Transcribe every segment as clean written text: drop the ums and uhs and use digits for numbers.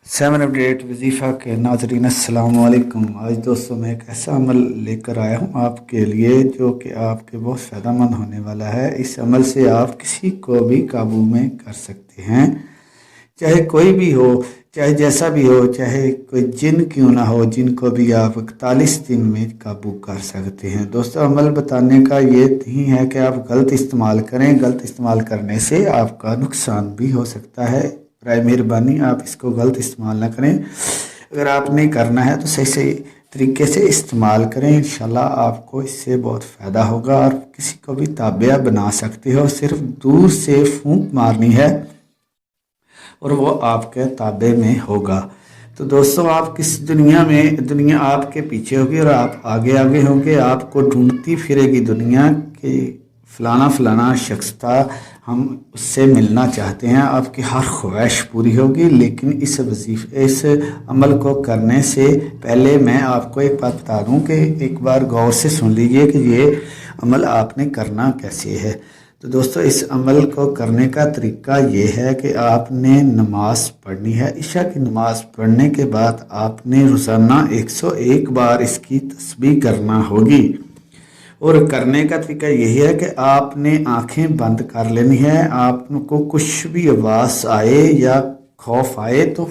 7 update وظیفہ کے ناظرین السلام علیکم۔ آج دوستوں میں ایک ایسا عمل لے کر آیا ہوں آپ کے لیے جو کہ آپ کے بہت فائدہ مند ہونے والا ہے۔ اس عمل سے آپ کسی کو بھی قابو میں کر سکتے ہیں، چاہے کوئی بھی ہو، چاہے جیسا بھی ہو، چاہے کوئی جن کیوں نہ ہو، جن کو بھی آپ 41 دن میں قابو کر سکتے ہیں۔ دوستوں عمل بتانے کا یہ نہیں ہے کہ آپ غلط استعمال کریں، غلط استعمال کرنے سے آپ کا نقصان بھی ہو سکتا ہے۔ برائے مہربانی آپ اس کو غلط استعمال نہ کریں۔ اگر آپ نے کرنا ہے تو صحیح طریقے سے استعمال کریں، انشاءاللہ آپ کو اس سے بہت فائدہ ہوگا اور کسی کو بھی تابع بنا سکتے ہو۔ صرف دور سے پھونک مارنی ہے اور وہ آپ کے تابع میں ہوگا۔ تو دوستوں آپ کس دنیا میں، دنیا آپ کے پیچھے ہوگی اور آپ آگے آگے ہوگے، آپ کو ڈھونڈتی پھرے گی دنیا کہ فلانا شخص تھا، ہم اس سے ملنا چاہتے ہیں۔ آپ کی ہر خواہش پوری ہوگی، لیکن اس عمل کو کرنے سے پہلے میں آپ کو ایک بات بتا دوں کہ ایک بار غور سے سن لیجئے کہ یہ عمل آپ نے کرنا کیسے ہے۔ تو دوستو اس عمل کو کرنے کا طریقہ یہ ہے کہ آپ نے نماز پڑھنی ہے۔ عشاء کی نماز پڑھنے کے بعد آپ نے روزانہ 101 بار اس کی تسبیح کرنا ہوگی، اور کرنے کا طریقہ یہی ہے کہ آپ نے آنکھیں بند کر لینی ہے۔ آپ کو کچھ بھی آواز آئے یا خوف آئے تو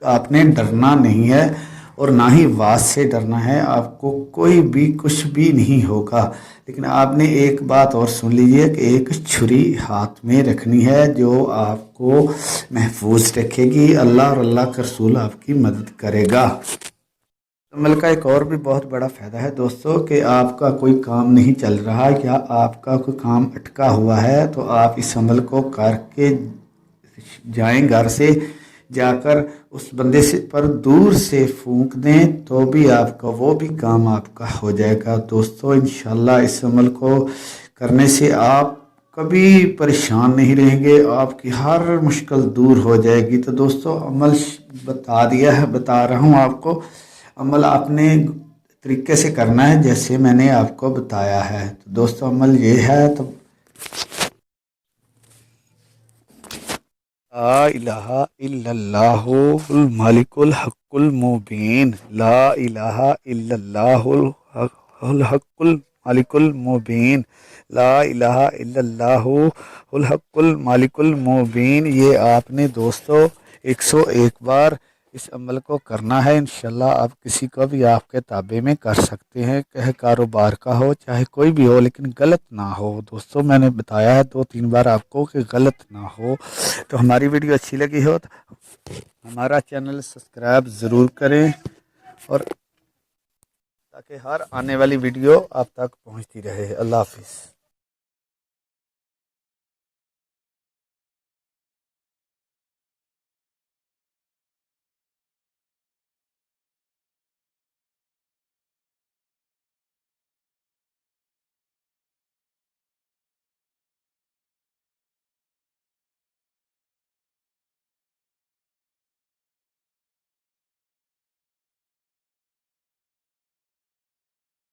آپ نے ڈرنا نہیں ہے اور نہ ہی آواز سے ڈرنا ہے۔ آپ کو کوئی بھی کچھ بھی نہیں ہوگا، لیکن آپ نے ایک بات اور سن لیجئے کہ ایک چھری ہاتھ میں رکھنی ہے جو آپ کو محفوظ رکھے گی۔ اللہ اور اللہ کا رسول آپ کی مدد کرے گا۔ عمل کا ایک اور بھی بہت بڑا فائدہ ہے دوستو کہ آپ کا کوئی کام نہیں چل رہا یا آپ کا کوئی کام اٹکا ہوا ہے تو آپ اس عمل کو کر کے جائیں، گھر سے جا کر اس بندے سے پر دور سے پھونک دیں تو بھی آپ کا وہ بھی کام آپ کا ہو جائے گا۔ دوستو انشاءاللہ اس عمل کو کرنے سے آپ کبھی پریشان نہیں رہیں گے، آپ کی ہر مشکل دور ہو جائے گی۔ تو دوستو عمل بتا رہا ہوں آپ کو، عمل آپ نے طریقے سے کرنا ہے جیسے میں نے آپ کو بتایا ہے۔ تو دوستو عمل یہ ہے، تو لا الہ الا اللہ الملک الحق المبین، لا الہ الا اللہ الحق الملک المبین، لا الہ الا اللہ الحق الملک المبین۔ یہ آپ نے دوستو 101 بار اس عمل کو کرنا ہے۔ انشاءاللہ آپ کسی کو بھی آپ کے تابع میں کر سکتے ہیں، چاہے کاروبار کا ہو چاہے کوئی بھی ہو، لیکن غلط نہ ہو۔ دوستو میں نے بتایا ہے 2-3 بار آپ کو کہ غلط نہ ہو۔ تو ہماری ویڈیو اچھی لگی ہو تو ہمارا چینل سبسکرائب ضرور کریں، اور تاکہ ہر آنے والی ویڈیو آپ تک پہنچتی رہے۔ اللہ حافظ۔